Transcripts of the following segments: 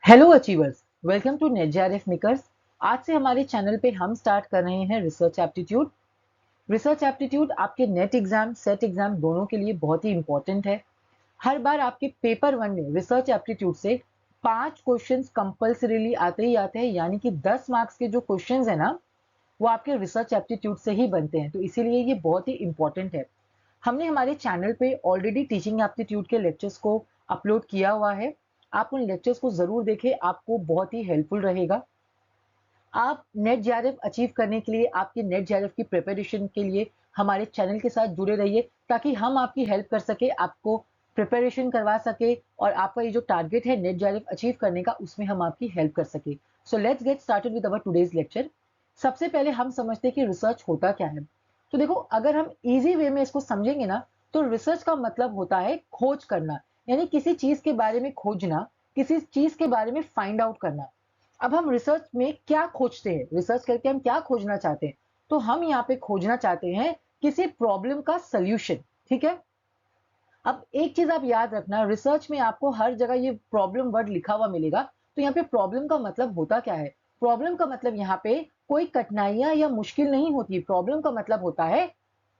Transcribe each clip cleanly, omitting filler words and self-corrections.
Hello achievers, welcome to NET JRF makers. आज से हमारे चैनल पे हम स्टार्ट कर रहे हैं रिसर्च एप्टीट्यूड। रिसर्च एप्टीट्यूड आपके नेट एग्जाम सेट एग्जाम दोनों के लिए बहुत ही इंपॉर्टेंट है। हर बार आपके पेपर वन में रिसर्च एप्टीट्यूड से 5 क्वेश्चंस कंपल्सरीली आते ही आते हैं, यानी कि 10 मार्क्स के जो क्वेश्चंस है ना, वो आपके रिसर्च एप्टीट्यूड से ही बनते हैं। तो इसीलिए ये बहुत ही इंपॉर्टेंट है। हमने हमारे चैनल पे ऑलरेडी टीचिंग एप्टीट्यूड के लेक्चर्स को अपलोड किया हुआ है। आप उन लेक्चर्स को जरूर देखें, आपको बहुत ही हेल्पफुल रहेगा। आप नेट जेआरएफ अचीव करने के लिए, आपकी नेट जेआरएफ की प्रिपरेशन के लिए हमारे चैनल के साथ जुड़े रहिए, ताकि हम आपकी हेल्प कर सके, आपको प्रिपरेशन करवा सके और आपका ये जो टारगेट है नेट जेआरएफ अचीव करने का, उसमें हम आपकी हेल्प कर सके। So let's get started with our today's lecture. सबसे पहले हम समझते हैं कि रिसर्च होता क्या है। तो देखो, अगर हम इजी वे में इसको समझेंगे ना, तो रिसर्च का मतलब होता है खोज करना, यानी किसी चीज के बारे में खोजना, किसी चीज के बारे में फाइंड आउट करना। अब हम रिसर्च में क्या खोजते हैं, रिसर्च करके हम क्या खोजना चाहते हैं? तो हम यहाँ पे खोजना चाहते हैं किसी प्रॉब्लम का सल्यूशन। ठीक है। अब एक चीज आप याद रखना, रिसर्च में आपको हर जगह ये प्रॉब्लम वर्ड लिखा हुआ मिलेगा। तो यहाँ पे प्रॉब्लम का मतलब होता क्या है? प्रॉब्लम का मतलब यहाँ पे कोई कठिनाइयां या मुश्किल नहीं होती। प्रॉब्लम का मतलब होता है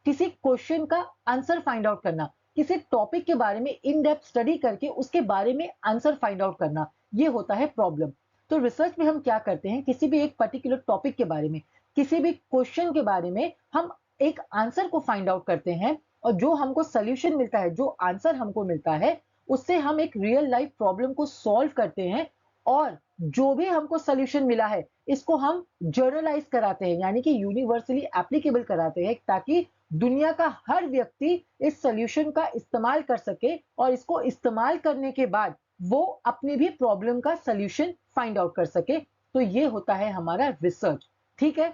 किसी क्वेश्चन का आंसर फाइंड आउट करना, किसी टॉपिक के बारे में इन डेप्थ स्टडी करके उसके बारे में आंसर फाइंड आउट करना, ये होता है प्रॉब्लम। तो रिसर्च में हम क्या करते हैं, किसी भी एक पर्टिकुलर टॉपिक के बारे में, किसी भी क्वेश्चन के बारे में हम एक आंसर को फाइंड आउट करते हैं, और जो हमको सोल्यूशन मिलता है, जो आंसर हमको मिलता है, उससे हम एक रियल लाइफ प्रॉब्लम को सॉल्व करते हैं। और जो भी हमको सोल्यूशन मिला है, इसको हम जर्नलाइज कराते हैं, यानी कि यूनिवर्सली एप्लीकेबल कराते हैं, ताकि दुनिया का हर व्यक्ति इस सोल्यूशन का इस्तेमाल कर सके, और इसको इस्तेमाल करने के बाद वो अपनी भी प्रॉब्लम का सोल्यूशन फाइंड आउट कर सके। तो ये होता है हमारा रिसर्च। ठीक है।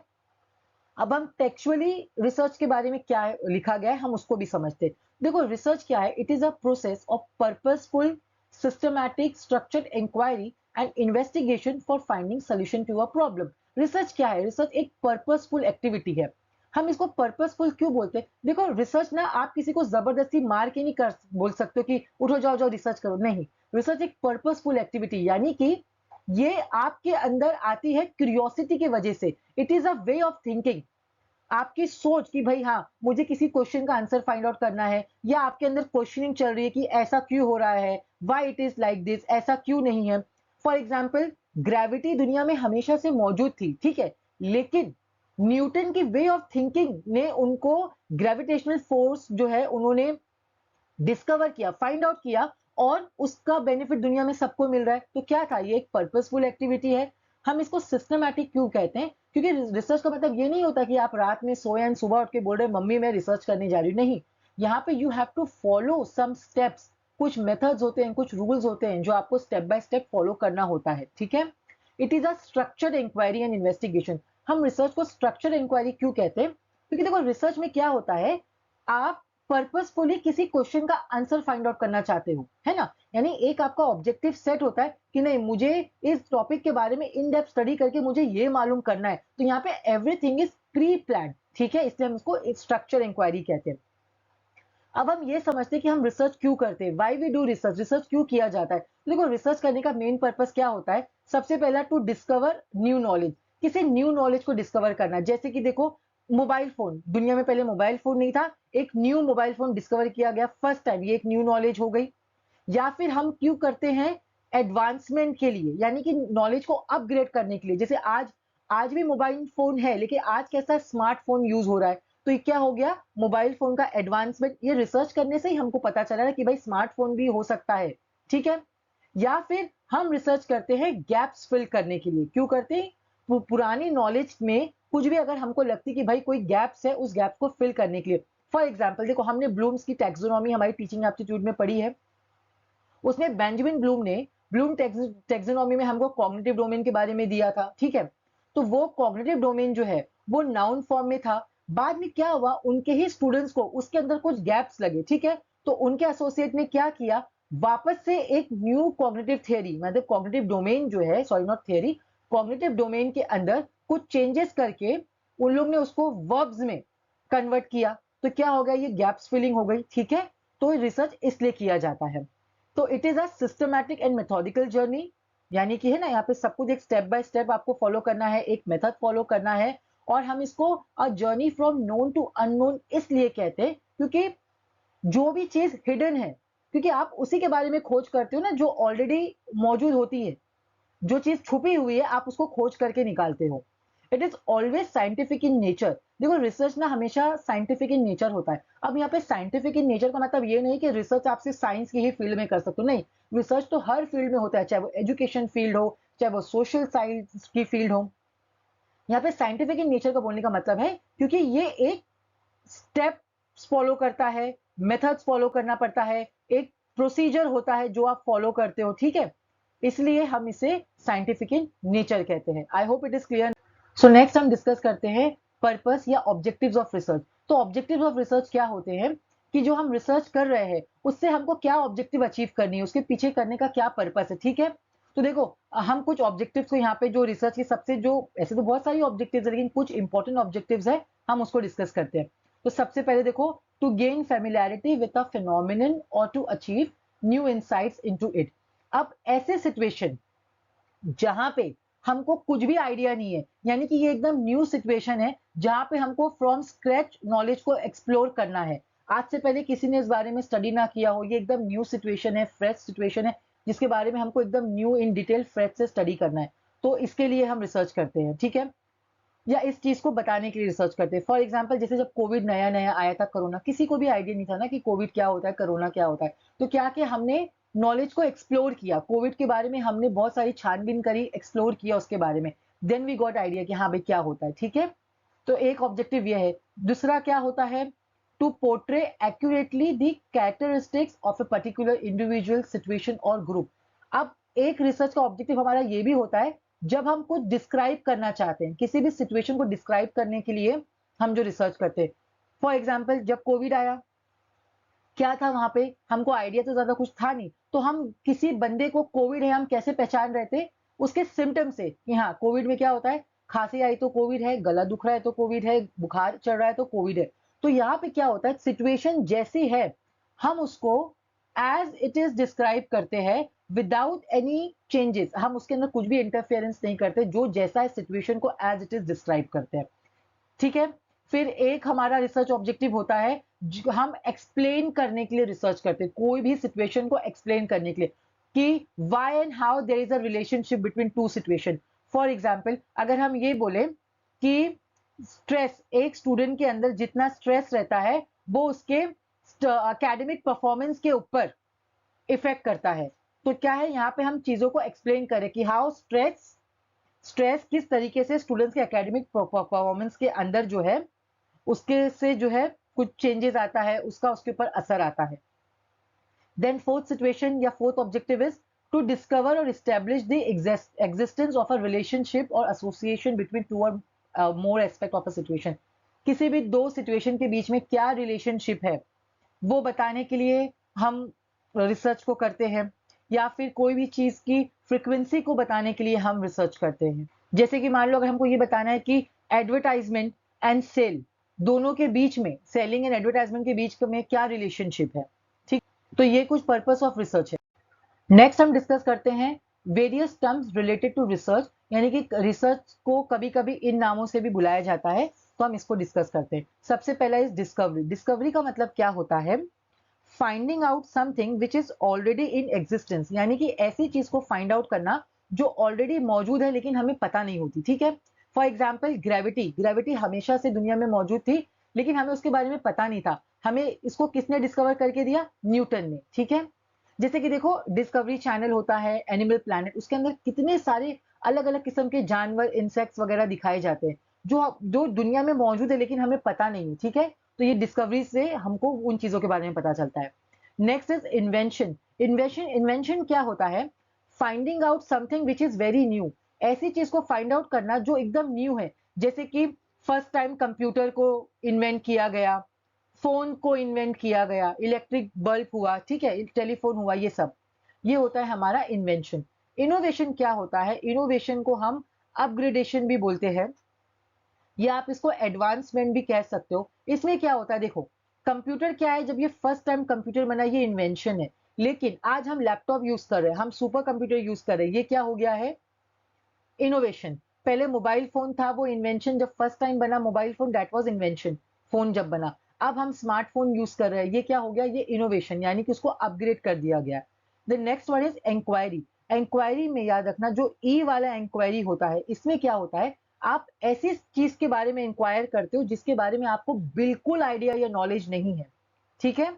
अब हम टेक्सुअली रिसर्च के बारे में क्या लिखा गया है, हम उसको भी समझते हैं। देखो, रिसर्च क्या है? It is a process of purposeful systematic structured inquiry and investigation for finding solution to a problem. Research क्या है? रिसर्च एक पर्पसफुल एक्टिविटी है। हम इसको पर्पसफुल क्यों बोलते हैं? देखो, रिसर्च ना आप किसी को जबरदस्ती मार के नहीं कर बोल सकते हो कि उठो जाओ जाओ रिसर्च करो, नहीं। रिसर्च एक पर्पसफुल एक्टिविटी, यानी कि ये आपके अंदर आती है क्यूरियोसिटी की वजह से। It is a way of thinking, आपकी सोच कि भाई हाँ, मुझे किसी क्वेश्चन का आंसर फाइंड आउट करना है, या आपके अंदर क्वेश्चनिंग चल रही है कि ऐसा क्यों हो रहा है, why it is like this, ऐसा क्यों नहीं है। फॉर एग्जाम्पल, ग्रेविटी दुनिया में हमेशा से मौजूद थी, ठीक है, लेकिन न्यूटन की वे ऑफ थिंकिंग ने उनको ग्रेविटेशनल फोर्स जो है उन्होंने डिस्कवर किया, फाइंड आउट किया, और उसका बेनिफिट दुनिया में सबको मिल रहा है। तो क्या था, ये एक पर्पसफुल एक्टिविटी है। हम इसको सिस्टमैटिक क्यों कहते हैं? क्योंकि रिसर्च का मतलब ये नहीं होता कि आप रात में सोए एंड सुबह उठ के बोल रहे मम्मी मैं रिसर्च करने जा रही हूँ, नहीं। यहाँ पे you have to follow some steps, कुछ मेथड्स होते हैं, कुछ रूल्स होते हैं जो आपको स्टेप बाय स्टेप फॉलो करना होता है। ठीक है। It is a structured inquiry and investigation. हम रिसर्च को स्ट्रक्चर्ड इंक्वायरी क्यों कहते हैं? क्योंकि देखो, रिसर्च में क्या होता है, आप पर्पसफुली किसी क्वेश्चन का आंसर फाइंड आउट करना चाहते हो, है ना। यानी एक आपका ऑब्जेक्टिव सेट होता है कि नहीं, मुझे इस टॉपिक के बारे में इन डेप्थ स्टडी करके मुझे ये मालूम करना है। तो यहाँ पे एवरीथिंग इज प्री प्लान। ठीक है, इसलिए हम इसको स्ट्रक्चर इंक्वायरी कहते हैं। अब हम ये समझते हैं कि हम रिसर्च क्यों करते हैं, why we do research, research क्यों किया जाता है। तो देखो, रिसर्च करने का मेन पर्पस क्या होता है? सबसे पहला, टू डिस्कवर न्यू नॉलेज, किसी न्यू नॉलेज को डिस्कवर करना। जैसे कि देखो, मोबाइल फोन, दुनिया में पहले मोबाइल फोन नहीं था, एक न्यू मोबाइल फोन डिस्कवर किया गया फर्स्ट टाइम, ये एक न्यू नॉलेज हो गई। या फिर हम क्यों करते हैं? एडवांसमेंट के लिए, यानी कि नॉलेज को अपग्रेड करने के लिए। जैसे आज आज भी मोबाइल फोन है, लेकिन आज कैसा स्मार्टफोन यूज हो रहा है। तो ये क्या हो गया? मोबाइल फोन का एडवांसमेंट। ये रिसर्च करने से ही हमको पता चला कि भाई स्मार्टफोन भी हो सकता है। ठीक है। या फिर हम रिसर्च करते हैं गैप्स फिल करने के लिए। क्यों करते हैं? पुरानी नॉलेज में कुछ भी अगर हमको लगती कि भाई कोई गैप्स है, उस गैप को फिल करने के लिए। फॉर एग्जाम्पल, देखो, हमने ब्लूम्स की टैक्सोनॉमी हमारी टीचिंग एप्टीट्यूड में पढ़ी है। उसमें बेंजामिन ब्लूम ने ब्लूम टैक्सोनॉमी में हमको कॉग्निटिव डोमेन के बारे में दिया था। ठीक है। तो वो कॉग्निटिव डोमेन जो है, वो नाउन फॉर्म में था। बाद में क्या हुआ, उनके ही स्टूडेंट्स को उसके अंदर कुछ गैप्स लगे। ठीक है। तो उनके एसोसिएट ने क्या किया, वापस से एक न्यू कॉग्निटिव थियरी, मतलब कॉग्निटिव डोमेन जो है, sorry not theory, cognitive domain के अंदर कुछ चेंजेस करके उन लोग ने उसको वर्ब्स में कन्वर्ट किया। तो क्या हो गया, ये गैप्स फिलिंग हो गई। ठीक है। तो रिसर्च इसलिए किया जाता है। तो it is a systematic and methodical journey. यानी कि है ना, यहाँ पे सब कुछ एक स्टेप बाय स्टेप आपको फॉलो करना है, एक मेथड फॉलो करना है। और हम इसको a journey from known to unknown इसलिए कहते हैं क्योंकि जो भी चीज हिडन है, क्योंकि आप उसी के बारे में खोज करते हो ना जो ऑलरेडी मौजूद होती है। जो चीज छुपी हुई है आप उसको खोज करके निकालते हो। It is always scientific in nature. देखो रिसर्च ना हमेशा साइंटिफिक इन नेचर होता है। अब यहाँ पे साइंटिफिक इन नेचर का मतलब ये नहीं कि रिसर्च आप सिर्फ साइंस की ही फील्ड में कर सकते हो, नहीं। रिसर्च तो हर फील्ड में होता है, चाहे वो एजुकेशन फील्ड हो, चाहे वो सोशल साइंस की फील्ड हो। यहाँ पे साइंटिफिक इन नेचर का बोलने का मतलब है क्योंकि ये एक स्टेप फॉलो करता है, मेथड्स फॉलो करना पड़ता है, एक प्रोसीजर होता है जो आप फॉलो करते हो, ठीक है। इसलिए हम इसे साइंटिफिक इन नेचर कहते हैं। I hope it is clear. So next हम डिस्कस करते हैं पर्पस या ऑब्जेक्टिव्स ऑफ रिसर्च। तो ऑब्जेक्टिव्स ऑफ रिसर्च क्या होते हैं कि जो हम रिसर्च कर रहे हैं उससे हमको क्या ऑब्जेक्टिव अचीव करनी है, उसके पीछे करने का क्या पर्पस है, ठीक है। तो देखो हम कुछ ऑब्जेक्टिव्स को यहाँ पे जो रिसर्च की सबसे जो ऐसे तो बहुत सारी ऑब्जेक्टिव्स है लेकिन कुछ इंपॉर्टेंट ऑब्जेक्टिव्स है, हम उसको डिस्कस करते हैं। तो सबसे पहले देखो, to gain familiarity with a phenomenon और to achieve new insights into it. अब ऐसे सिचुएशन जहां पे हमको कुछ भी आइडिया नहीं है, यानी कि ये एकदम न्यू सिचुएशन है जहां पे हमको फ्रॉम स्क्रैच नॉलेज को एक्सप्लोर करना है। आज से पहले किसी ने इस बारे में स्टडी ना किया हो, ये एकदम न्यू सिचुएशन है, फ्रेश सिचुएशन है, जिसके बारे में हमको एकदम न्यू इन डिटेल फ्रेश से स्टडी करना है। तो इसके लिए हम रिसर्च करते हैं, ठीक है, या इस चीज को बताने के लिए रिसर्च करते हैं। फॉर एग्जाम्पल जैसे जब कोविड नया नया आया था, कोरोना, किसी को भी आइडिया नहीं था ना कि कोविड क्या होता है, कोरोना क्या होता है। तो क्या कि हमने नॉलेज को एक्सप्लोर किया, कोविड के बारे में हमने बहुत सारी छानबीन करी, एक्सप्लोर किया उसके बारे में, देन वी गॉट आइडिया कि हाँ भाई क्या होता है, ठीक है। तो एक ऑब्जेक्टिव ये है। दूसरा क्या होता है, to portray accurately the characteristics of a particular individual situation और ग्रुप। अब एक रिसर्च का ऑब्जेक्टिव हमारा ये भी होता है जब हम कुछ डिस्क्राइब करना चाहते हैं, किसी भी सिचुएशन को डिस्क्राइब करने के लिए हम जो रिसर्च करते हैं। फॉर एग्जाम्पल जब कोविड आया, क्या था वहां पे, हमको आइडिया तो ज्यादा कुछ था नहीं, तो हम किसी बंदे को कोविड है हम कैसे पहचान रहे थे, उसके सिम्टम से कि हाँ कोविड में क्या होता है, खांसी आई तो कोविड है, गला दुख रहा है तो कोविड है, बुखार चढ़ रहा है तो कोविड है। तो यहाँ पे क्या होता है, सिचुएशन जैसी है हम उसको एज इट इज डिस्क्राइब करते हैं विदाउट एनी चेंजेस। हम उसके अंदर कुछ भी इंटरफेरेंस नहीं करते, जो जैसा है सिचुएशन को एज इट इज डिस्क्राइब करते हैं, ठीक है। फिर एक हमारा रिसर्च ऑब्जेक्टिव होता है हम एक्सप्लेन करने के लिए रिसर्च करते हैं, कोई भी सिचुएशन को एक्सप्लेन करने के लिए कि why and how there is a relationship between two situation. For example अगर हम ये बोले कि स्ट्रेस, एक स्टूडेंट के अंदर जितना स्ट्रेस रहता है वो उसके एकेडमिक परफॉर्मेंस के ऊपर इफेक्ट करता है। तो क्या है, यहाँ पे हम चीजों को एक्सप्लेन करें कि हाउ स्ट्रेस स्ट्रेस किस तरीके से स्टूडेंट्स के एकेडमिक परफॉर्मेंस के अंदर जो है उसके से जो है कुछ चेंजेस आता है, उसका उसके ऊपर असर आता है। देन फोर्थ सिचुएशन या fourth objective is to discover और establish the existence of a relationship और एसोसिएशन बिटवीन टू और more aspect of a situation. किसी भी दो सिचुएशन के बीच में क्या रिलेशनशिप है वो बताने के लिए हम रिसर्च को करते हैं, या फिर कोई भी चीज की फ्रीक्वेंसी को बताने के लिए हम रिसर्च करते हैं। जैसे कि मान लो अगर हमको ये बताना है कि एडवर्टाइजमेंट एंड सेल दोनों के बीच में, सेलिंग एंड एडवर्टाइजमेंट के बीच में क्या रिलेशनशिप है, ठीक। तो ये कुछ पर्पस ऑफ रिसर्च है। नेक्स्ट हम डिस्कस करते हैं various terms related to research, यानी कि रिसर्च को कभी कभी इन नामों से भी बुलाया जाता है, तो हम इसको डिस्कस करते हैं। सबसे पहला इज डिस्कवरी। डिस्कवरी का मतलब क्या होता है, finding out something which is already in existence, यानी कि ऐसी चीज को फाइंड आउट करना जो ऑलरेडी मौजूद है लेकिन हमें पता नहीं होती, ठीक है। फॉर एग्जाम्पल ग्रेविटी, ग्रेविटी हमेशा से दुनिया में मौजूद थी लेकिन हमें उसके बारे में पता नहीं था, हमें इसको किसने डिस्कवर करके दिया, न्यूटन ने, ठीक है। जैसे कि देखो डिस्कवरी चैनल होता है, एनिमल प्लैनेट, उसके अंदर कितने सारे अलग अलग किस्म के जानवर, इंसेक्ट्स वगैरह दिखाए जाते हैं जो जो दुनिया में मौजूद है लेकिन हमें पता नहीं है, ठीक है। तो ये डिस्कवरी से हमको उन चीजों के बारे में पता चलता है। Next is invention. इन्वेंशन क्या होता है, finding out something which is very new, ऐसी चीज को फाइंड आउट करना जो एकदम न्यू है। जैसे कि फर्स्ट टाइम कंप्यूटर को इन्वेंट किया गया, फोन को इन्वेंट किया गया, इलेक्ट्रिक बल्ब हुआ, ठीक है, टेलीफोन हुआ, ये सब ये होता है हमारा इन्वेंशन। इनोवेशन क्या होता है, इनोवेशन को हम अपग्रेडेशन भी बोलते हैं, या आप इसको एडवांसमेंट भी कह सकते हो। इसमें क्या होता है, देखो कंप्यूटर क्या है, जब ये फर्स्ट टाइम कंप्यूटर बना ये इन्वेंशन है, लेकिन आज हम लैपटॉप यूज कर रहे हैं, हम सुपर कंप्यूटर यूज कर रहे हैं, ये क्या हो गया है? इनोवेशन। पहले मोबाइल फोन था, वो इन्वेंशन जब फर्स्ट टाइम बना mobile phone, that was invention, phone जब बना। अब हम स्मार्टफोन यूज कर रहे हैं, ये क्या हो गया? ये इनोवेशन, यानी कि उसको अपग्रेड कर दिया गया। The next word is inquiry. Inquiry में याद रखना, जो ई वाला इंक्वायरी होता है, इसमें क्या होता है, आप ऐसी चीज के बारे में इंक्वायर करते हो जिसके बारे में आपको बिल्कुल आइडिया या नॉलेज नहीं है, ठीक है।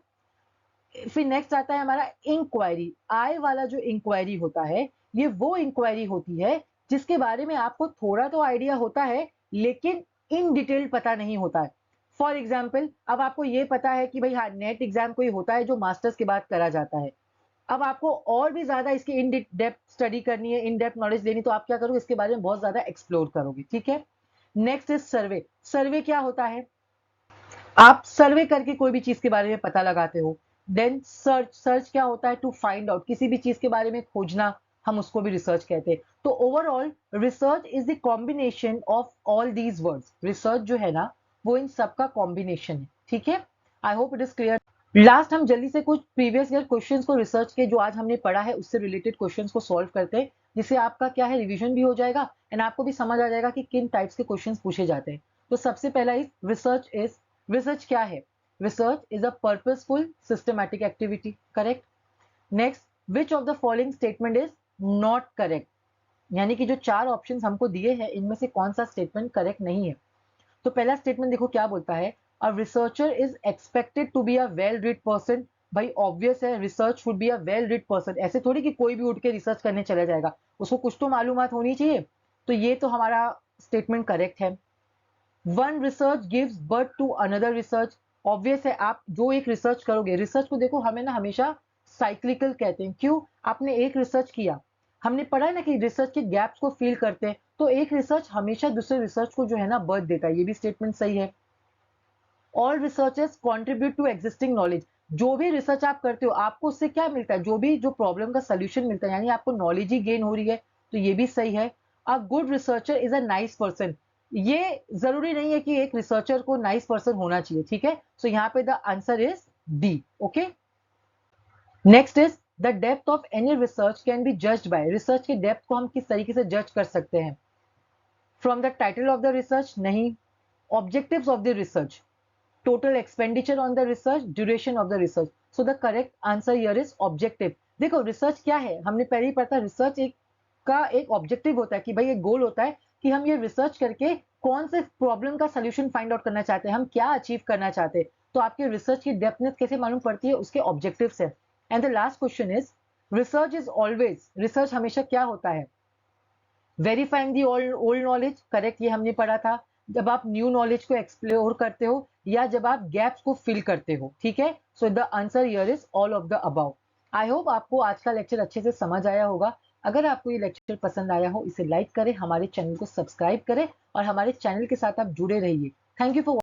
फिर नेक्स्ट आता है हमारा इंक्वायरी। आई वाला जो इंक्वायरी होता है, ये वो इंक्वायरी होती है जिसके बारे में आपको थोड़ा तो आइडिया होता है लेकिन इन डिटेल पता नहीं होता है। फॉर एग्जाम्पल, अब आपको ये पता है कि भाई हाँ, नेट एग्जाम कोई होता है जो मास्टर्स के बाद करा जाता है। अब आपको और भी ज्यादा इसकी इन डेप्थ स्टडी करनी है, इन डेप्थ नॉलेज लेनी, तो आप क्या करोगे, इसके बारे में बहुत ज्यादा एक्सप्लोर करोगे, ठीक है। नेक्स्ट इज सर्वे। सर्वे क्या होता है? आप सर्वे करके कोई भी चीज के बारे में पता लगाते हो। Then search. सर्च क्या होता है? टू फाइंड आउट, किसी भी चीज के बारे में खोजना, हम उसको भी रिसर्च कहते हैं। तो overall research is the combination of all these words. Research जो है ना, वो इन सबका कॉम्बिनेशन है, ठीक है। I hope it is clear. Last हम जल्दी से कुछ प्रीवियस ईयर क्वेश्चंस को, रिसर्च के जो आज हमने पढ़ा है उससे रिलेटेड क्वेश्चंस को सॉल्व करते हैं, जिससे आपका क्या है, रिवीजन भी हो जाएगा एंड आपको भी समझ आ जाएगा कि किन टाइप्स के क्वेश्चंस पूछे जाते हैं। तो सबसे पहला इज रिसर्च। रिसर्च क्या है? Research is a purposeful systematic activity, correct. Next, which of the following statement is not correct, यानी कि जो चार ऑप्शंस हमको दिए हैं इनमें से कौन सा स्टेटमेंट करेक्ट नहीं है। तो पहला स्टेटमेंट देखो क्या बोलता है, a researcher is expected to be a well read person. भाई ऑब्वियस है, research should be a well read person. ऐसे थोड़ी कि कोई भी उठ के रिसर्च करने चला जाएगा, उसको कुछ तो मालूमात होनी चाहिए। तो ये तो हमारा स्टेटमेंट करेक्ट है। One research gives birth to another research. Obvious है, आप जो एक रिसर्च करोगे, रिसर्च को देखो हमें ना हमेशा साइक्लिकल कहते हैं। क्यों? आपने एक रिसर्च किया, हमने पढ़ा है ना कि रिसर्च के गैप्स को फिल करते हैं, तो एक रिसर्च हमेशा दूसरे रिसर्च को जो है ना बर्थ देता है, ये भी स्टेटमेंट सही है। All researches contribute to existing knowledge. जो भी रिसर्च आप करते हो आपको उससे क्या मिलता है, जो भी जो प्रॉब्लम का सोल्यूशन मिलता है, यानी आपको नॉलेज ही गेन हो रही है, तो ये भी सही है। A good researcher is a nice person. ये जरूरी नहीं है कि एक रिसर्चर को नाइस पर्सन होना चाहिए, ठीक है। सो यहाँ पे the answer is D, okay. Next is the depth of any research can be judged by. Research की डेप्थ को हम किस तरीके से जज कर सकते हैं? From the title of the research? नहीं। Objectives of the research, total expenditure on the research, duration of the research. So the correct answer here is objective. देखो रिसर्च क्या है, हमने पहले ही पढ़ा, रिसर्च एक का एक ऑब्जेक्टिव होता है कि भाई एक गोल होता है कि हम ये रिसर्च करके कौन से प्रॉब्लम का सोल्यूशन फाइंड आउट करना चाहते हैं, हम क्या अचीव करना चाहते हैं। तो आपके रिसर्च की डेप्थनेस कैसे मालूम पड़ती है? उसके ऑब्जेक्टिव से। And the last question is research is always, research हमेशा क्या होता है? Verifying the old knowledge, correct, ये हमने पढ़ा था। जब आप न्यू नॉलेज को एक्सप्लोर करते हो या जब आप गैप्स को फिल करते हो, ठीक है। So the answer here is all of the above. I hope आपको आज का लेक्चर अच्छे से समझ आया होगा। अगर आपको ये लेक्चर पसंद आया हो, इसे लाइक करें, हमारे चैनल को सब्सक्राइब करें और हमारे चैनल के साथ आप जुड़े रहिए। Thank you for